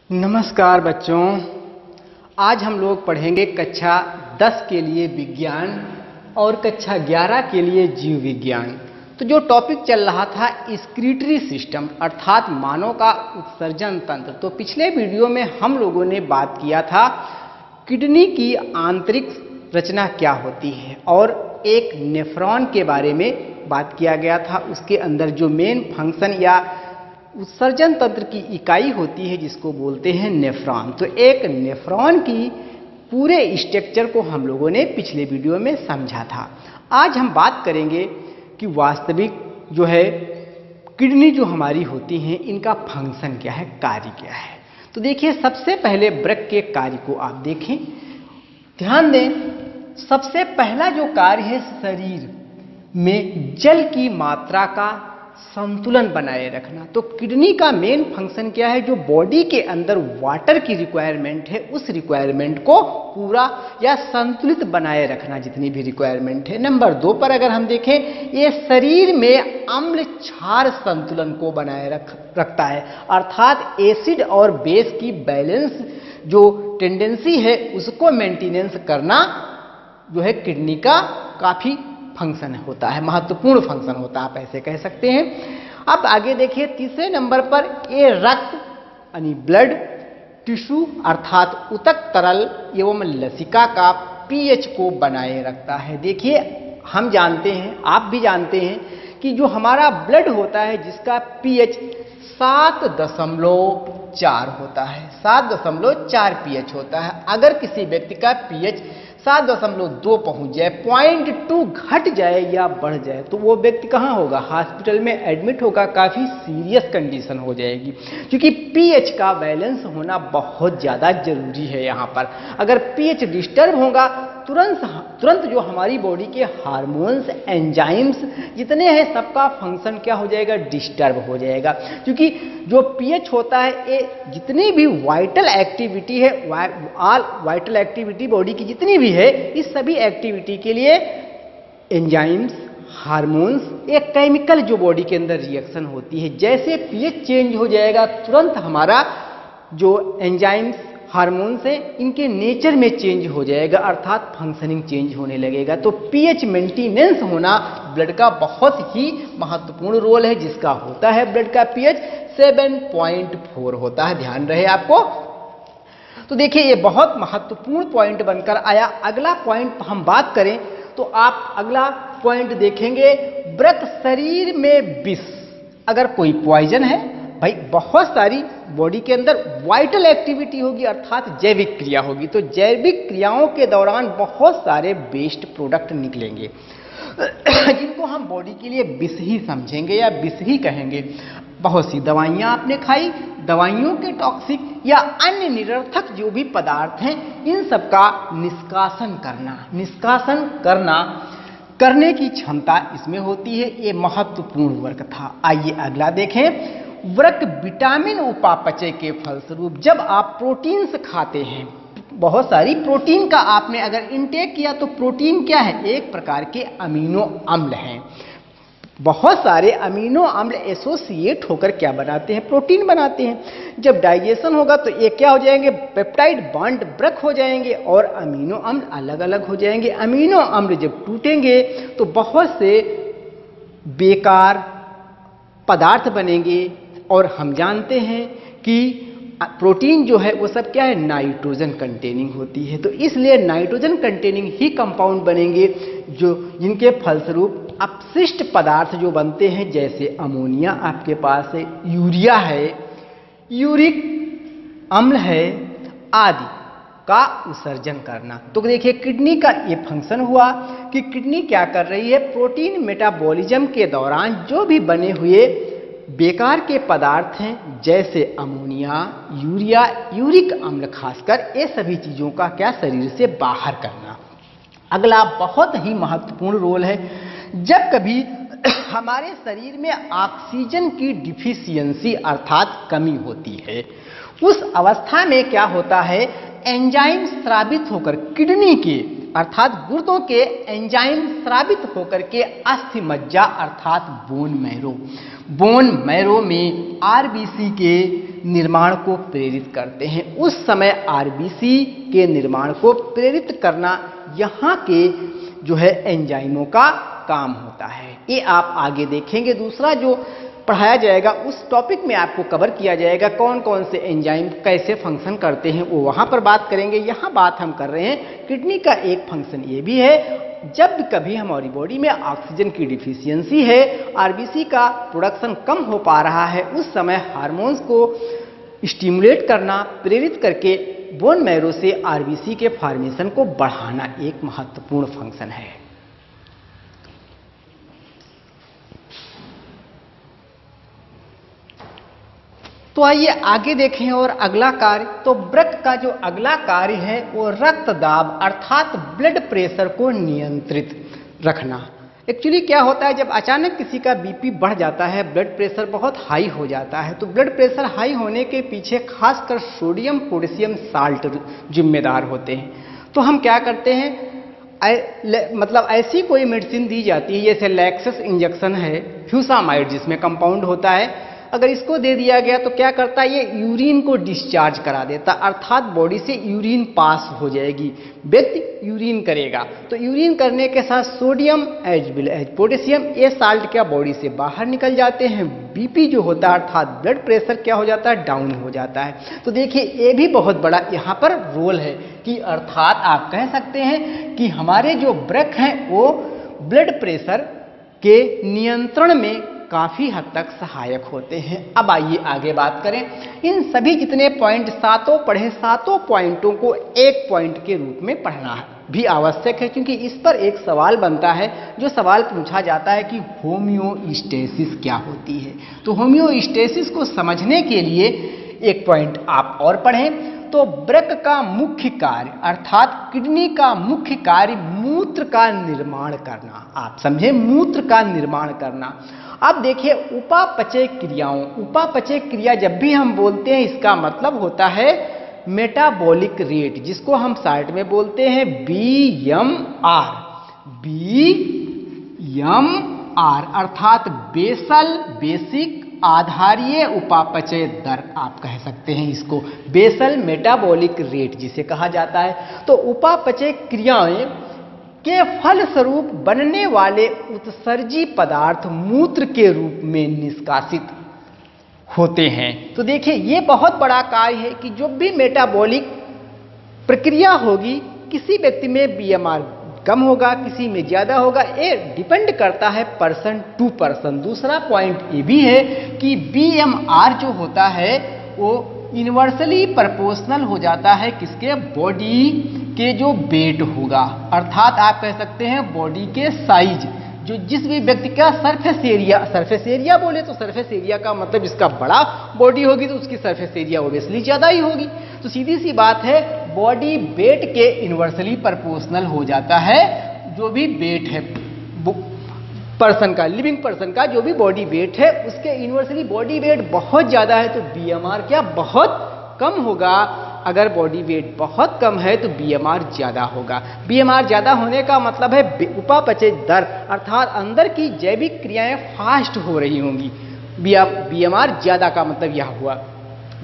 नमस्कार बच्चों, आज हम लोग पढ़ेंगे कक्षा 10 के लिए विज्ञान और कक्षा 11 के लिए जीव विज्ञान। तो जो टॉपिक चल रहा था एक्सक्रीटरी सिस्टम अर्थात मानव का उत्सर्जन तंत्र। तो पिछले वीडियो में हम लोगों ने बात किया था किडनी की आंतरिक रचना क्या होती है और एक नेफ्रॉन के बारे में बात किया गया था। उसके अंदर जो मेन फंक्शन या उत्सर्जन तंत्र की इकाई होती है जिसको बोलते हैं नेफ्रॉन। तो एक नेफ्रॉन की पूरे स्ट्रक्चर को हम लोगों ने पिछले वीडियो में समझा था। आज हम बात करेंगे कि वास्तविक जो है किडनी जो हमारी होती हैं इनका फंक्शन क्या है, कार्य क्या है। तो देखिए, सबसे पहले वृक्क के कार्य को आप देखें, ध्यान दें। सबसे पहला जो कार्य है शरीर में जल की मात्रा का संतुलन बनाए रखना। तो किडनी का मेन फंक्शन क्या है, जो बॉडी के अंदर वाटर की रिक्वायरमेंट है उस रिक्वायरमेंट को पूरा या संतुलित बनाए रखना, जितनी भी रिक्वायरमेंट है। नंबर 2 पर अगर हम देखें, ये शरीर में अम्ल क्षार संतुलन को बनाए रखता है, अर्थात एसिड और बेस की बैलेंस जो टेंडेंसी है उसको मेंटेनेंस करना जो है किडनी का काफी फंक्शन होता है, महत्वपूर्ण फंक्शन होता है, आप ऐसे कह सकते हैं। अब आगे देखिए, तीसरे नंबर पर ये रक्त यानी ब्लड टिश्यू अर्थात ऊतक तरल एवं लसिका का पीएच को बनाए रखता है। देखिए, हम जानते हैं, आप भी जानते हैं कि जो हमारा ब्लड होता है जिसका पीएच 7.4 होता है, 7.4 पीएच होता है। अगर किसी व्यक्ति का पीएच 7.2 पहुंच जाए, 0.2 घट जाए या बढ़ जाए, तो वो व्यक्ति कहाँ होगा, हॉस्पिटल में एडमिट होगा, काफ़ी सीरियस कंडीशन हो जाएगी। क्योंकि पीएच का बैलेंस होना बहुत ज़्यादा जरूरी है। यहाँ पर अगर पीएच डिस्टर्ब होगा तुरंत जो हमारी बॉडी के हार्मोन्स एंजाइम्स जितने हैं सबका फंक्शन क्या हो जाएगा, डिस्टर्ब हो जाएगा। क्योंकि जो पीएच होता है ये जितनी भी वाइटल एक्टिविटी है, ऑल वाइटल एक्टिविटी बॉडी की जितनी भी है, इस सभी एक्टिविटी के लिए एंजाइम्स हार्मोन्स एक केमिकल जो बॉडी के अंदर रिएक्शन होती है, जैसे पीएच चेंज हो जाएगा तुरंत हमारा जो एंजाइम्स हार्मोन्स है इनके नेचर में चेंज हो जाएगा, अर्थात फंक्शनिंग चेंज होने लगेगा। तो पीएच मेंटेनेंस होना ब्लड का बहुत ही महत्वपूर्ण रोल है, जिसका होता है ब्लड का पीएच 7.4 होता है, ध्यान रहे आपको। तो देखिए, ये बहुत महत्वपूर्ण पॉइंट बनकर आया। अगला पॉइंट हम बात करें तो आप अगला पॉइंट देखेंगे, वृक्क शरीर में विष, अगर कोई पॉइजन है भाई, बहुत सारी बॉडी के अंदर वाइटल एक्टिविटी होगी अर्थात जैविक क्रिया होगी, तो जैविक क्रियाओं के दौरान बहुत सारे वेस्ट प्रोडक्ट निकलेंगे जिनको हम बॉडी के लिए विष ही समझेंगे या विष ही कहेंगे। बहुत सी दवाइयाँ आपने खाई, दवाइयों के टॉक्सिक या अन्य निरर्थक जो भी पदार्थ हैं इन सब का निष्कासन करने की क्षमता इसमें होती है। ये महत्वपूर्ण वर्ग था। आइए अगला देखें, वृक्क विटामिन उपापचय के फलस्वरूप जब आप प्रोटीन्स खाते हैं, बहुत सारी प्रोटीन का आपने अगर इनटेक किया, तो प्रोटीन क्या है, एक प्रकार के अमीनो अम्ल हैं। बहुत सारे अमीनो अम्ल एसोसिएट होकर क्या बनाते हैं, प्रोटीन बनाते हैं। जब डाइजेशन होगा तो ये क्या हो जाएंगे, पेप्टाइड बॉन्ड ब्रेक हो जाएंगे और अमीनो अम्ल अलग अलग हो जाएंगे। अमीनो अम्ल जब टूटेंगे तो बहुत से बेकार पदार्थ बनेंगे, और हम जानते हैं कि प्रोटीन जो है वो सब क्या है, नाइट्रोजन कंटेनिंग होती है। तो इसलिए नाइट्रोजन कंटेनिंग ही कंपाउंड बनेंगे जो जिनके फलस्वरूप अपशिष्ट पदार्थ जो बनते हैं, जैसे अमोनिया आपके पास है, यूरिया है, यूरिक अम्ल है आदि का उत्सर्जन करना। तो देखिए, किडनी का ये फंक्शन हुआ कि किडनी क्या कर रही है, प्रोटीन मेटाबॉलिज्म के दौरान जो भी बने हुए बेकार के पदार्थ हैं जैसे अमोनिया, यूरिया, यूरिक अम्ल, खासकर ये सभी चीज़ों का क्या शरीर से बाहर करना। अगला बहुत ही महत्वपूर्ण रोल है, जब कभी हमारे शरीर में ऑक्सीजन की डिफिशियंसी अर्थात कमी होती है, उस अवस्था में क्या होता है, एंजाइम स्रावित होकर किडनी के अर्थात गुर्दों के एंजाइम स्रावित होकर के अस्थि मज्जा अर्थात बोन मैरो में आरबीसी के निर्माण को प्रेरित करते हैं। उस समय आरबीसी के निर्माण को प्रेरित करना यहाँ के जो है एंजाइमों का काम होता है। ये आप आगे देखेंगे। दूसरा जो पढ़ाया जाएगा उस टॉपिक में आपको कवर किया जाएगा कौन कौन से एंजाइम कैसे फंक्शन करते हैं, वो वहाँ पर बात करेंगे। यहाँ बात हम कर रहे हैं किडनी का एक फंक्शन ये भी है, जब कभी हमारी बॉडी में ऑक्सीजन की डिफिशियंसी है, आरबीसी का प्रोडक्शन कम हो पा रहा है, उस समय हार्मोन्स को स्टिमुलेट करना, प्रेरित करके बोन मैरो से आरबीसी के फॉर्मेशन को बढ़ाना एक महत्वपूर्ण फंक्शन है। तो आइए आगे देखें और अगला कार्य। तो वृक्क का जो अगला कार्य है वो रक्त दाब अर्थात ब्लड प्रेशर को नियंत्रित रखना। एक्चुअली क्या होता है, जब अचानक किसी का बीपी बढ़ जाता है, ब्लड प्रेशर बहुत हाई हो जाता है, तो ब्लड प्रेशर हाई होने के पीछे खासकर सोडियम पोटेशियम साल्ट जिम्मेदार होते हैं। तो हम क्या करते हैं, मतलब ऐसी कोई मेडिसिन दी जाती है जैसे लैक्सस इंजेक्शन है, फ्यूसामाइड जिसमें कंपाउंड होता है, अगर इसको दे दिया गया तो क्या करता है, ये यूरिन को डिस्चार्ज करा देता, अर्थात बॉडी से यूरिन पास हो जाएगी, व्यक्ति यूरिन करेगा। तो यूरिन करने के साथ sodium as well as potassium ये साल्ट क्या बॉडी से बाहर निकल जाते हैं, बीपी जो होता है अर्थात ब्लड प्रेशर क्या हो जाता है, डाउन हो जाता है। तो देखिए ये भी बहुत बड़ा यहाँ पर रोल है कि अर्थात आप कह सकते हैं कि हमारे जो वृक्क हैं वो ब्लड प्रेशर के नियंत्रण में काफी हद तक सहायक होते हैं। अब आइए आगे बात करें। इन सभी जितने पॉइंट सातों पढ़े, सातों पॉइंटों को एक पॉइंट के रूप में पढ़ना भी आवश्यक है, क्योंकि इस पर एक सवाल बनता है। जो सवाल पूछा जाता है कि होम्योस्टेसिस क्या होती है। तो होम्योस्टेसिस को समझने के लिए एक पॉइंट आप और पढ़ें। तो वृक्क का मुख्य कार्य अर्थात किडनी का मुख्य कार्य मूत्र का निर्माण करना। आप समझे, मूत्र का निर्माण करना। अब देखिए उपापचय क्रियाओं, उपापचय क्रिया जब भी हम बोलते हैं इसका मतलब होता है मेटाबॉलिक रेट, जिसको हम शॉर्ट में बोलते हैं BMR। BMR अर्थात बेसिक आधारीय उपापचय दर आप कह सकते हैं इसको, बेसल मेटाबॉलिक रेट जिसे कहा जाता है। तो उपापचय क्रियाएं के फलस्वरूप बनने वाले उत्सर्जी पदार्थ मूत्र के रूप में निष्कासित होते हैं। तो देखिए ये बहुत बड़ा कार्य है कि जो भी मेटाबॉलिक प्रक्रिया होगी, किसी व्यक्ति में BMR कम होगा, किसी में ज्यादा होगा, ये डिपेंड करता है पर्सन टू पर्सन। दूसरा पॉइंट ये भी है कि BMR जो होता है वो यूनिवर्सली प्रोपोर्शनल हो जाता है किसके, बॉडी के जो वेट होगा, अर्थात आप कह सकते हैं बॉडी के साइज, जो जिस भी व्यक्ति का सरफेस एरिया बोले तो सरफेस एरिया का मतलब इसका बड़ा बॉडी होगी तो उसकी सरफेस एरिया ओब्वियसली ज्यादा ही होगी। तो सीधी सी बात है बॉडी वेट के इन्वर्सली प्रोपोर्शनल हो जाता है जो भी वेट है पर्सन का, लिविंग पर्सन का जो भी बॉडी वेट है उसके इन्वर्सली बॉडी वेट बहुत ज्यादा है तो BMR क्या बहुत कम होगा। अगर बॉडी वेट बहुत कम है तो BMR ज्यादा होगा। BMR ज्यादा होने का मतलब है उपापचय दर अर्थात अंदर की जैविक क्रियाएं फास्ट हो रही होंगी। BMR ज्यादा का मतलब यह हुआ।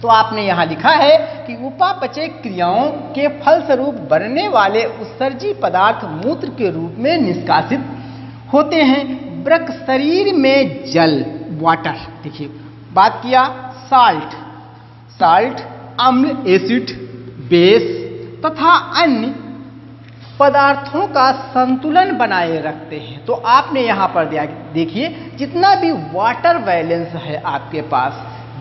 तो आपने यहां लिखा है कि उपापचय क्रियाओं के फलस्वरूप बनने वाले उत्सर्जी पदार्थ मूत्र के रूप में निष्कासित होते हैं। वृक्क शरीर में जल, वाटर, देखिए बात किया साल्ट, अम्ल, एसिड, बेस तथा अन्य पदार्थों का संतुलन बनाए रखते हैं। तो आपने यहां पर देखिए जितना भी वाटर बैलेंस है आपके पास,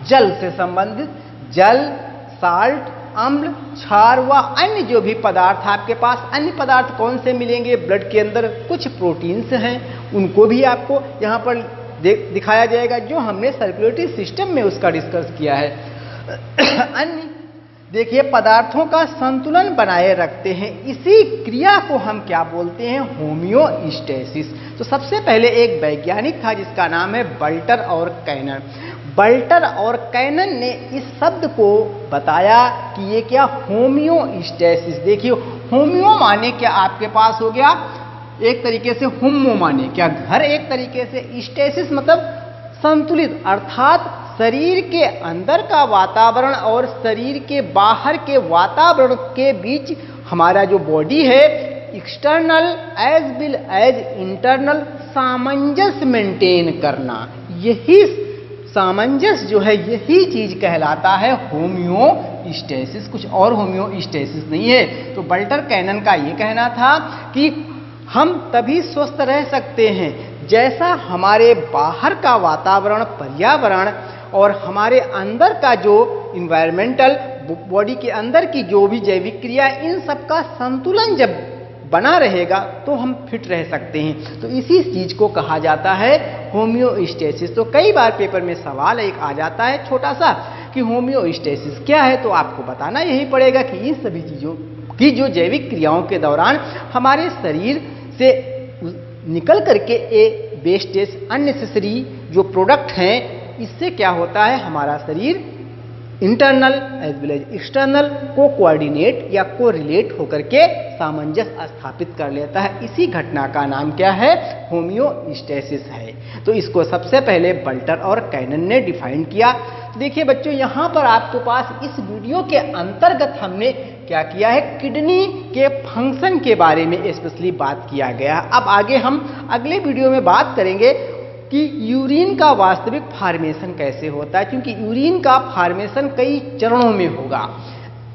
जल से संबंधित, जल, साल्ट, अम्ल, क्षार व अन्य जो भी पदार्थ आपके पास, अन्य पदार्थ कौन से मिलेंगे, ब्लड के अंदर कुछ प्रोटीन्स हैं, उनको भी आपको यहाँ पर दिखाया जाएगा जो हमने सर्कुलेटरी सिस्टम में उसका डिस्कस किया है। अन्य देखिए पदार्थों का संतुलन बनाए रखते हैं। इसी क्रिया को हम क्या बोलते हैं, होम्योस्टेसिस। तो सबसे पहले एक वैज्ञानिक था जिसका नाम है बल्टर और कैनर। बल्टर और कैनन ने इस शब्द को बताया कि ये क्या होम्योस्टेसिस। देखिए होम्यो माने क्या आपके पास हो गया एक तरीके से होम्यो माने क्या घर, एक तरीके से स्टेसिस मतलब संतुलित, अर्थात शरीर के अंदर का वातावरण और शरीर के बाहर के वातावरण के बीच हमारा जो बॉडी है external as well as internal सामंजस्य मेंटेन करना, यही सामंजस्य जो है यही चीज कहलाता है होम्योस्टेसिस, कुछ और होम्योस्टेसिस नहीं है। तो बल्टर कैनन का ये कहना था कि हम तभी स्वस्थ रह सकते हैं जैसा हमारे बाहर का वातावरण पर्यावरण और हमारे अंदर का जो इन्वायरमेंटल बॉडी के अंदर की जो भी जैविक क्रिया, इन सब का संतुलन जब बना रहेगा तो हम फिट रह सकते हैं। तो इसी चीज को कहा जाता है होम्योस्टेसिस। तो कई बार पेपर में सवाल एक आ जाता है छोटा सा कि होम्योस्टेसिस क्या है, तो आपको बताना यही पड़ेगा कि इन सभी चीजों की जो जैविक क्रियाओं के दौरान हमारे शरीर से निकल करके ए वेस्टेज अननेसेसरी जो प्रोडक्ट हैं, इससे क्या होता है हमारा शरीर internal as well as external को कोऑर्डिनेट या को रिलेट होकर के सामंजस्य स्थापित कर लेता है। इसी घटना का नाम क्या है, होम्योस्टेसिस है। तो इसको सबसे पहले बल्टर और कैनन ने डिफाइन किया। तो देखिए बच्चों यहाँ पर आपके पास इस वीडियो के अंतर्गत हमने क्या किया है, किडनी के फंक्शन के बारे में स्पेशली बात किया गया। अब आगे हम अगले वीडियो में बात करेंगे कि यूरिन का वास्तविक फॉर्मेशन कैसे होता है, क्योंकि यूरिन का फॉर्मेशन कई चरणों में होगा,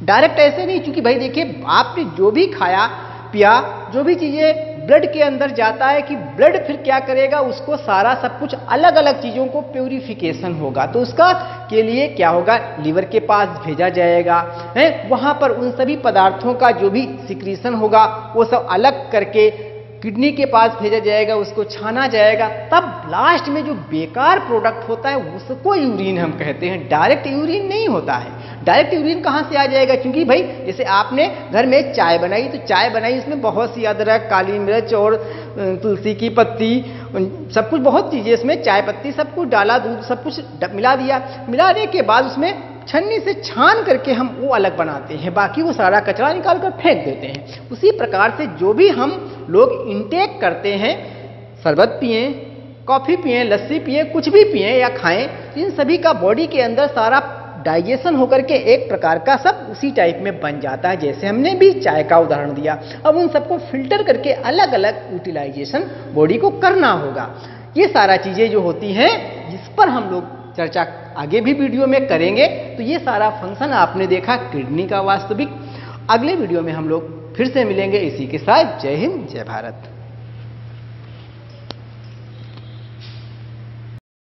डायरेक्ट ऐसे नहीं। क्योंकि भाई देखिए आपने जो भी खाया पिया, जो भी चीजें ब्लड के अंदर जाता है कि ब्लड फिर क्या करेगा, उसको सारा सब कुछ अलग अलग चीजों को प्यूरिफिकेशन होगा। तो उसका के लिए क्या होगा, लिवर के पास भेजा जाएगा है, वहां पर उन सभी पदार्थों का जो भी सिक्रीशन होगा वो सब अलग करके किडनी के पास भेजा जाएगा, उसको छाना जाएगा, तब लास्ट में जो बेकार प्रोडक्ट होता है उसको यूरिन हम कहते हैं। डायरेक्ट यूरिन नहीं होता है। डायरेक्ट यूरिन कहाँ से आ जाएगा, क्योंकि भाई जैसे आपने घर में चाय बनाई, तो चाय बनाई उसमें बहुत सी अदरक, काली मिर्च और तुलसी की पत्ती, सब कुछ बहुत चीज़ें इसमें, चाय पत्ती सब कुछ डाला, दूध सब कुछ मिला दिया। मिलाने के बाद उसमें छन्नी से छान करके हम वो अलग बनाते हैं, बाकी वो सारा कचरा निकाल कर फेंक देते हैं। उसी प्रकार से जो भी हम लोग इंटेक करते हैं, शरबत पिए, कॉफ़ी पिए, लस्सी पिए, कुछ भी पिए या खाएं, इन सभी का बॉडी के अंदर सारा डाइजेशन होकर के एक प्रकार का सब उसी टाइप में बन जाता है, जैसे हमने भी चाय का उदाहरण दिया। अब उन सबको फिल्टर करके अलग अलग यूटिलाइजेशन बॉडी को करना होगा। ये सारा चीज़ें जो होती हैं जिस पर हम लोग चर्चा आगे भी वीडियो में करेंगे। तो ये सारा फंक्शन आपने देखा किडनी का वास्तविक। अगले वीडियो में हम लोग फिर से मिलेंगे इसी के साथ। जय हिंद, जय भारत।